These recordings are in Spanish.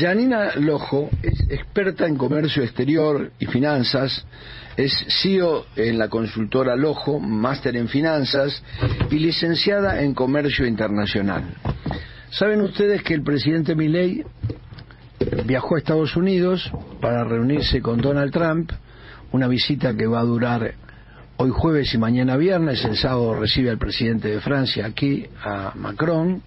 Janina Lojo es experta en comercio exterior y finanzas, es CEO en la consultora Lojo, máster en finanzas y licenciada en comercio internacional. Saben ustedes que el presidente Milei viajó a Estados Unidos para reunirse con Donald Trump, una visita que va a durar hoy jueves y mañana viernes. El sábado recibe al presidente de Francia aquí, a Macron.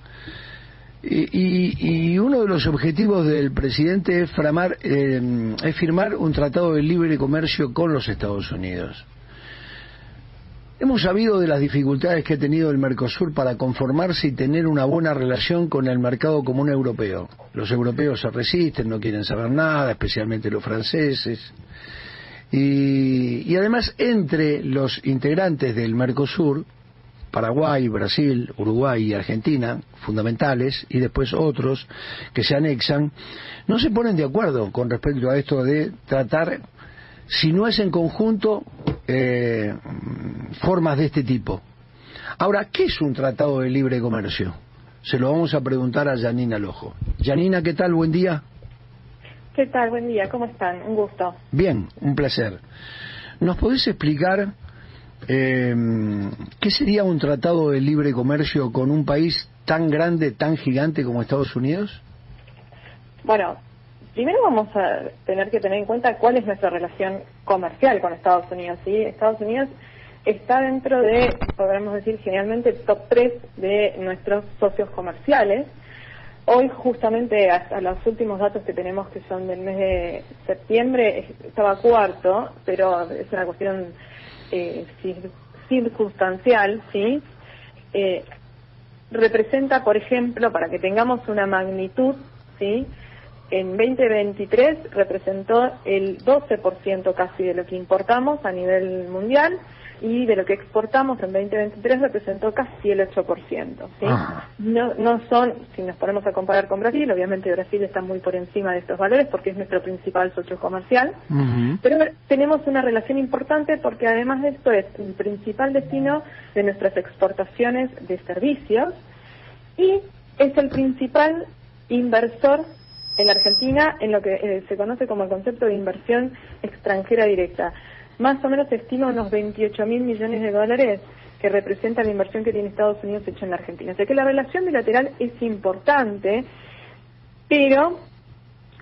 Y uno de los objetivos del presidente es firmar un tratado de libre comercio con los Estados Unidos. Hemos sabido de las dificultades que ha tenido el Mercosur para conformarse y tener una buena relación con el mercado común europeo. Los europeos se resisten, no quieren saber nada, especialmente los franceses. Y además, entre los integrantes del Mercosur, Paraguay, Brasil, Uruguay y Argentina, fundamentales, y después otros que se anexan, no se ponen de acuerdo con respecto a esto de tratar, si no es en conjunto, formas de este tipo. Ahora, ¿qué es un tratado de libre comercio? Se lo vamos a preguntar a Janina Lojo. Janina, ¿qué tal? Buen día. ¿Qué tal? Buen día. ¿Cómo están? Un gusto. Bien, un placer. ¿Nos podés explicar qué sería un tratado de libre comercio con un país tan grande, tan gigante como Estados Unidos? Bueno, primero vamos a tener que tener en cuenta cuál es nuestra relación comercial con Estados Unidos, ¿sí? Estados Unidos está dentro de, podríamos decir, generalmente el top 3 de nuestros socios comerciales. Hoy, justamente, a los últimos datos que tenemos, que son del mes de septiembre, estaba cuarto, pero es una cuestión circunstancial, ¿sí? Representa, por ejemplo, para que tengamos una magnitud, ¿sí? En 2023 representó el 12% casi de lo que importamos a nivel mundial, y de lo que exportamos en 2023 representó casi el 8%, ¿sí? No son, si nos ponemos a comparar con Brasil, obviamente Brasil está muy por encima de estos valores porque es nuestro principal socio comercial, pero tenemos una relación importante porque además de esto es el principal destino de nuestras exportaciones de servicios y es el principal inversor en la Argentina en lo que se conoce como el concepto de inversión extranjera directa. Más o menos se estima unos 28.000 millones de dólares que representa la inversión que tiene Estados Unidos hecha en la Argentina. O sea que la relación bilateral es importante, pero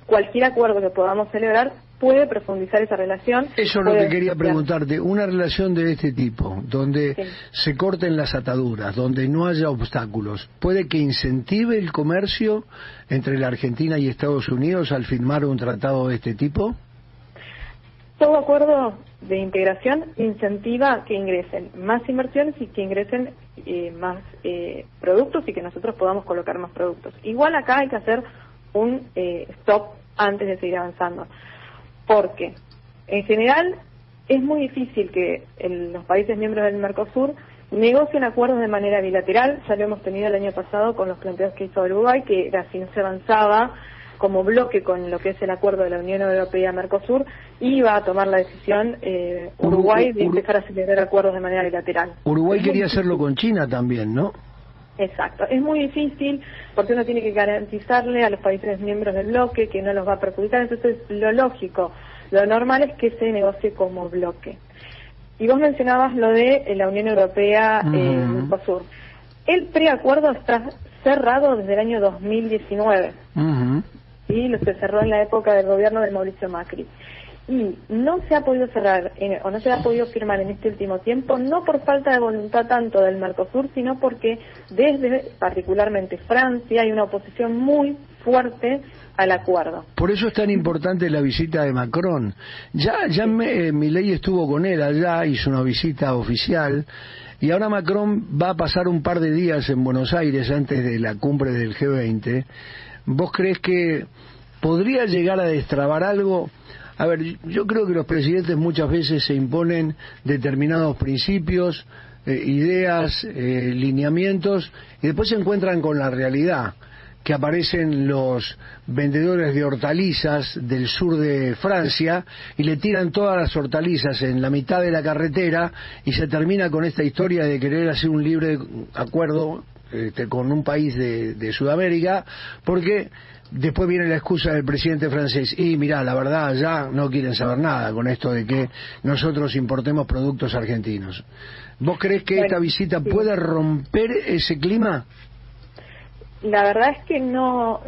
cualquier acuerdo que podamos celebrar puede profundizar esa relación. Eso es lo que quería preguntarte. Una relación de este tipo, donde se corten las ataduras, donde no haya obstáculos, ¿puede que incentive el comercio entre la Argentina y Estados Unidos al firmar un tratado de este tipo? Todo acuerdo de integración incentiva que ingresen más inversiones y que ingresen más productos y que nosotros podamos colocar más productos. Igual acá hay que hacer un stop antes de seguir avanzando, porque en general es muy difícil que los países miembros del Mercosur negocien acuerdos de manera bilateral. Ya lo hemos tenido el año pasado con los planteos que hizo Uruguay, que era si no se avanzaba como bloque con lo que es el acuerdo de la Unión Europea-Mercosur, iba a tomar la decisión Uruguay de empezar a celebrar acuerdos de manera bilateral. Uruguay quería hacerlo con China también, ¿no? Exacto. Es muy difícil porque uno tiene que garantizarle a los países miembros del bloque que no los va a perjudicar. Entonces, lo lógico, lo normal es que se negocie como bloque. Y vos mencionabas lo de la Unión Europea-Mercosur. El preacuerdo está cerrado desde el año 2019. Sí, lo se cerró en la época del gobierno de Mauricio Macri. Y no se ha podido cerrar, o no se ha podido firmar en este último tiempo, no por falta de voluntad tanto del Mercosur, sino porque desde particularmente Francia hay una oposición muy fuerte al acuerdo. Por eso es tan importante la visita de Macron. Ya Milei estuvo con él allá, hizo una visita oficial, y ahora Macron va a pasar un par de días en Buenos Aires antes de la cumbre del G20. ¿Vos crees que podría llegar a destrabar algo? A ver, yo creo que los presidentes muchas veces se imponen determinados principios, ideas, lineamientos, y después se encuentran con la realidad, que aparecen los vendedores de hortalizas del sur de Francia y le tiran todas las hortalizas en la mitad de la carretera y se termina con esta historia de querer hacer un libre acuerdo con un país de Sudamérica, porque después viene la excusa del presidente francés, y mirá, la verdad ya no quieren saber nada con esto de que nosotros importemos productos argentinos. ¿Vos creés que esta visita puede romper ese clima? La verdad es que no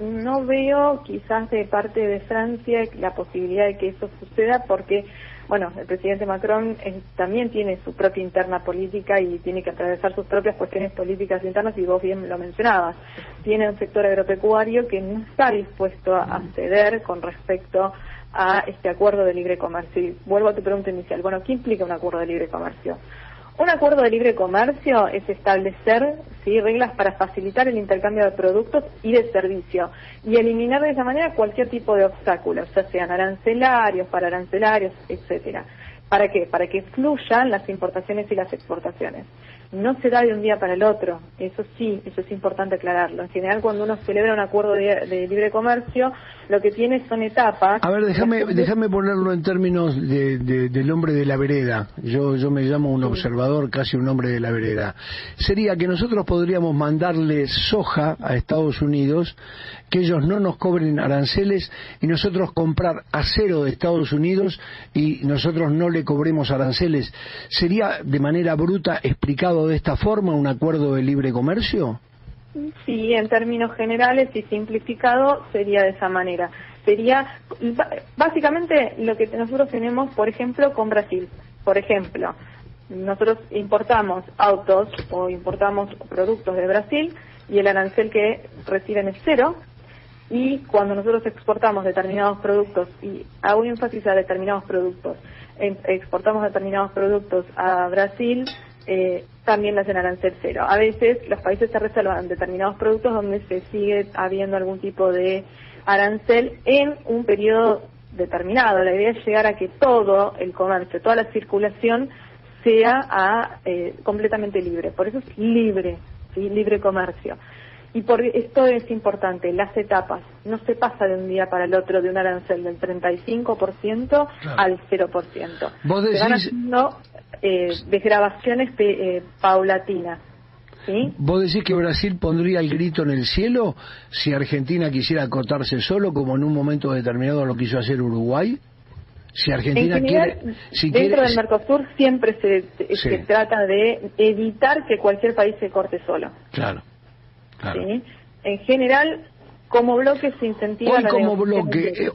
veo quizás de parte de Francia la posibilidad de que eso suceda, porque bueno, el presidente Macron también tiene su propia interna política y tiene que atravesar sus propias cuestiones políticas internas, y vos bien lo mencionabas. Tiene un sector agropecuario que no está dispuesto a ceder con respecto a este acuerdo de libre comercio. Y vuelvo a tu pregunta inicial. Bueno, ¿qué implica un acuerdo de libre comercio? Un acuerdo de libre comercio es establecer reglas para facilitar el intercambio de productos y de servicios y eliminar de esa manera cualquier tipo de obstáculos, ya sean arancelarios, pararancelarios, etcétera. ¿Para qué? Para que fluyan las importaciones y las exportaciones. No se da de un día para el otro, eso sí, eso es importante aclararlo. En general, cuando uno celebra un acuerdo de libre comercio, lo que tiene son etapas. A ver, déjame ponerlo en términos del hombre de la vereda. Yo me llamo un observador, casi un hombre de la vereda. Sería que nosotros podríamos mandarle soja a Estados Unidos, que ellos no nos cobren aranceles, y nosotros comprar acero de Estados Unidos y nosotros no le cobremos aranceles. ¿Sería de manera bruta explicado de esta forma un acuerdo de libre comercio? Sí, en términos generales y simplificado sería de esa manera. Sería básicamente lo que nosotros tenemos, por ejemplo, con Brasil. Por ejemplo, nosotros importamos autos o importamos productos de Brasil y el arancel que reciben es cero. Y cuando nosotros exportamos determinados productos, y hago énfasis a determinados productos, exportamos determinados productos a Brasil, también le hacen arancel cero. A veces los países se reservan determinados productos donde se sigue habiendo algún tipo de arancel en un periodo determinado. La idea es llegar a que todo el comercio, toda la circulación sea completamente libre. Por eso es libre, ¿sí? Libre comercio. Y por esto es importante, las etapas. No se pasa de un día para el otro de un arancel del 35% claro, al 0%. ¿Vos decís... Se van haciendo desgravaciones paulatinas. ¿Sí? ¿Vos decís que Brasil pondría el grito en el cielo si Argentina quisiera acotarse solo, como en un momento determinado lo quiso hacer Uruguay? Si Argentina en general, dentro del Mercosur siempre se trata de evitar que cualquier país se corte solo. Claro. Claro. ¿Sí? En general, como bloque se incentiva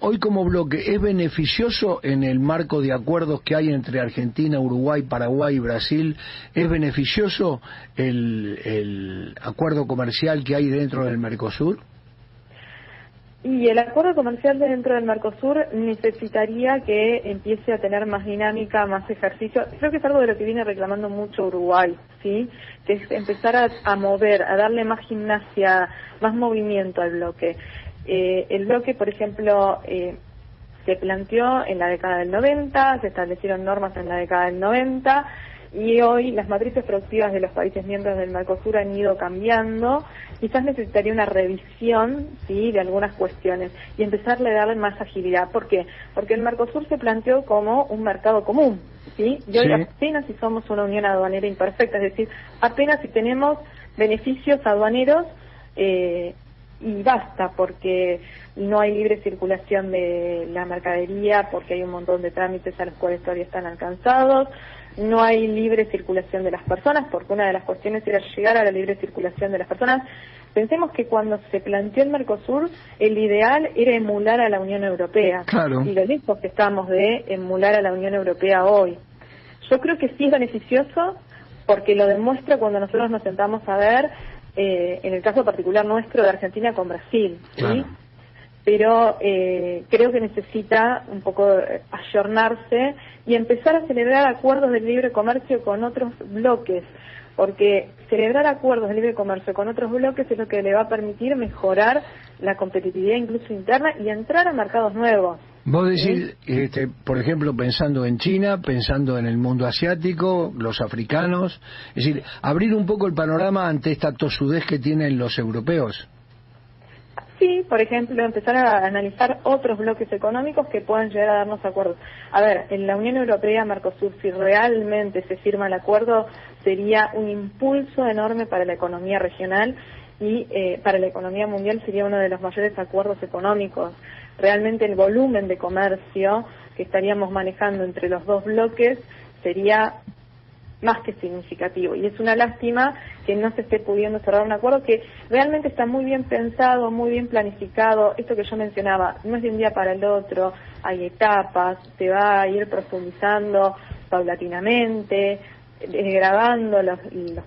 hoy como bloque, ¿es beneficioso en el marco de acuerdos que hay entre Argentina, Uruguay, Paraguay y Brasil? ¿Es beneficioso el acuerdo comercial que hay dentro del Mercosur? Y el acuerdo comercial dentro del Mercosur necesitaría que empiece a tener más dinámica, más ejercicio. Creo que es algo de lo que viene reclamando mucho Uruguay, ¿sí? Que es empezar a mover, a darle más gimnasia, más movimiento al bloque. El bloque, por ejemplo, se planteó en la década del 90, se establecieron normas en la década del 90, y hoy las matrices productivas de los países miembros del Mercosur han ido cambiando. Quizás necesitaría una revisión, sí, de algunas cuestiones y empezarle a darle más agilidad. ¿Por qué? Porque el Mercosur se planteó como un mercado común, ¿sí? Y hoy apenas si somos una unión aduanera imperfecta, es decir, apenas si tenemos beneficios aduaneros y basta, porque no hay libre circulación de la mercadería, porque hay un montón de trámites a los cuales todavía están alcanzados. No hay libre circulación de las personas, porque una de las cuestiones era llegar a la libre circulación de las personas. Pensemos que cuando se planteó el Mercosur, el ideal era emular a la Unión Europea. Claro. Y lo lejos que estamos de emular a la Unión Europea hoy. Yo creo que sí es beneficioso, porque lo demuestra cuando nosotros nos sentamos a ver, en el caso particular nuestro de Argentina con Brasil, ¿sí? Claro. Pero creo que necesita un poco ayornarse y empezar a celebrar acuerdos de libre comercio con otros bloques, porque celebrar acuerdos de libre comercio con otros bloques es lo que le va a permitir mejorar la competitividad incluso interna y entrar a mercados nuevos. Vos decís, por ejemplo, pensando en China, pensando en el mundo asiático, los africanos, es decir, abrir un poco el panorama ante esta tosudez que tienen los europeos. Sí, por ejemplo, empezar a analizar otros bloques económicos que puedan llegar a darnos acuerdos. A ver, en la Unión Europea, Mercosur, si realmente se firma el acuerdo, sería un impulso enorme para la economía regional y para la economía mundial sería uno de los mayores acuerdos económicos. Realmente el volumen de comercio que estaríamos manejando entre los dos bloques sería más que significativo, y es una lástima que no se esté pudiendo cerrar un acuerdo que realmente está muy bien pensado, muy bien planificado. Esto que yo mencionaba, no es de un día para el otro, hay etapas, se va a ir profundizando paulatinamente, grabando los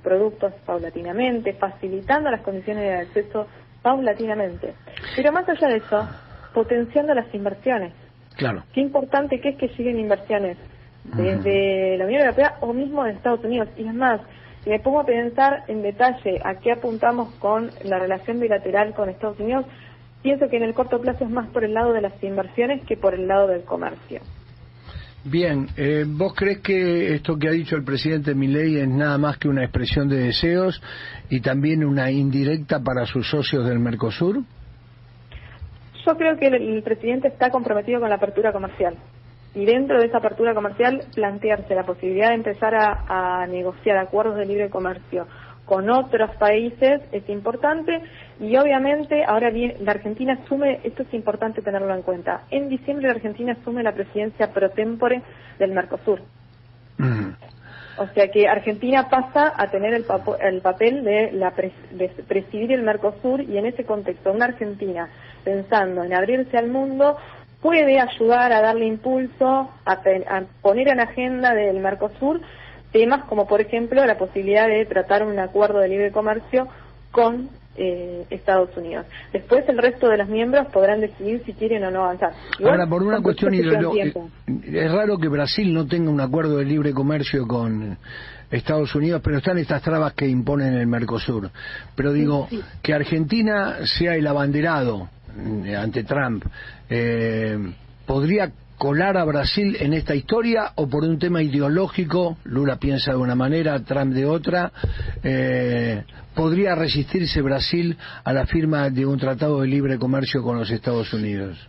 productos paulatinamente, facilitando las condiciones de acceso paulatinamente. Pero más allá de eso, potenciando las inversiones. Claro. Qué importante que es que lleguen inversiones desde la Unión Europea o mismo de Estados Unidos. Y es más, si me pongo a pensar en detalle a qué apuntamos con la relación bilateral con Estados Unidos, pienso que en el corto plazo es más por el lado de las inversiones que por el lado del comercio. Bien, ¿vos crees que esto que ha dicho el presidente Milei es nada más que una expresión de deseos y también una indirecta para sus socios del Mercosur? Yo creo que el presidente está comprometido con la apertura comercial. Y dentro de esa apertura comercial plantearse la posibilidad de empezar a negociar acuerdos de libre comercio con otros países es importante, y obviamente ahora bien la Argentina asume, esto es importante tenerlo en cuenta, en diciembre la Argentina asume la presidencia pro tempore del Mercosur. O sea que Argentina pasa a tener el papel de presidir el Mercosur, y en ese contexto una Argentina pensando en abrirse al mundo puede ayudar a darle impulso, a poner en agenda del Mercosur temas como, por ejemplo, la posibilidad de tratar un acuerdo de libre comercio con Estados Unidos. Después el resto de los miembros podrán decidir si quieren o no avanzar. Igual, ahora, por una cuestión ideológica, es raro que Brasil no tenga un acuerdo de libre comercio con Estados Unidos, pero están estas trabas que imponen el Mercosur. Pero digo, sí, que Argentina sea el abanderado ante Trump, ¿podría colar a Brasil en esta historia, o por un tema ideológico, Lula piensa de una manera, Trump de otra, podría resistirse Brasil a la firma de un tratado de libre comercio con los Estados Unidos?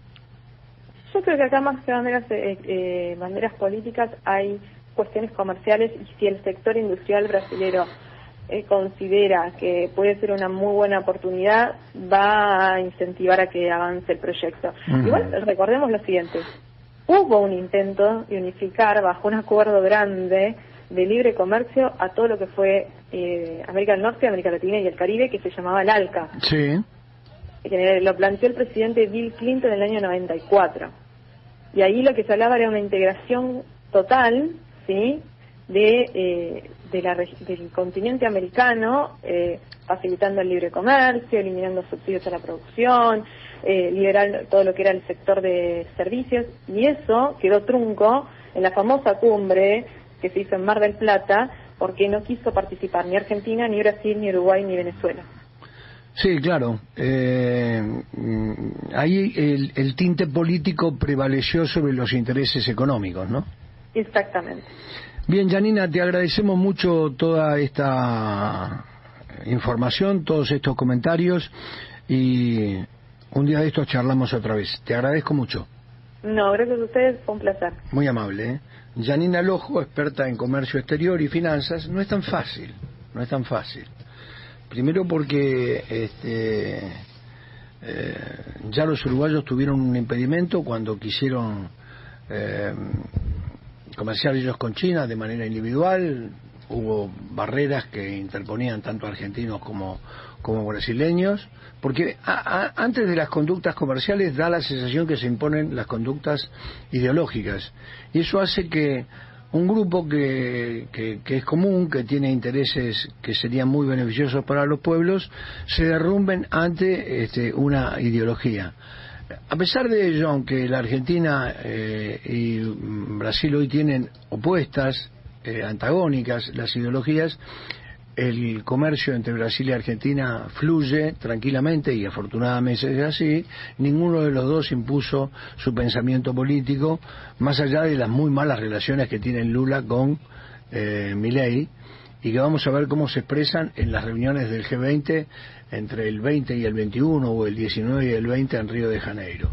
Yo creo que acá más que banderas políticas hay cuestiones comerciales, y si el sector industrial brasilero considera que puede ser una muy buena oportunidad, va a incentivar a que avance el proyecto. Igual recordemos lo siguiente: hubo un intento de unificar bajo un acuerdo grande de libre comercio a todo lo que fue América del Norte, América Latina y el Caribe, que se llamaba el ALCA. Sí. Que lo planteó el presidente Bill Clinton en el año 94. Y ahí lo que se hablaba era una integración total, ¿sí?, del continente americano, facilitando el libre comercio, eliminando subsidios a la producción, liberar todo lo que era el sector de servicios, y eso quedó trunco en la famosa cumbre que se hizo en Mar del Plata, porque no quiso participar ni Argentina, ni Brasil, ni Uruguay, ni Venezuela. Sí, claro. Ahí el tinte político prevaleció sobre los intereses económicos, ¿no? Exactamente. Bien, Janina, te agradecemos mucho toda esta información, todos estos comentarios, y un día de estos charlamos otra vez. Te agradezco mucho. No, gracias a ustedes, fue un placer. Muy amable, ¿eh? Janina Lojo, experta en comercio exterior y finanzas. No es tan fácil, no es tan fácil. Primero porque ya los uruguayos tuvieron un impedimento cuando quisieron comerciar ellos con China de manera individual. Hubo barreras que interponían tanto argentinos como brasileños, porque antes de las conductas comerciales da la sensación que se imponen las conductas ideológicas, y eso hace que un grupo que es común, que tiene intereses que serían muy beneficiosos para los pueblos, se derrumben ante una ideología. A pesar de ello, aunque la Argentina y Brasil hoy tienen opuestas, antagónicas las ideologías, el comercio entre Brasil y Argentina fluye tranquilamente, y afortunadamente es así. Ninguno de los dos impuso su pensamiento político, más allá de las muy malas relaciones que tiene Lula con Milei, y que vamos a ver cómo se expresan en las reuniones del G20 entre el 20 y el 21 o el 19 y el 20 en Río de Janeiro.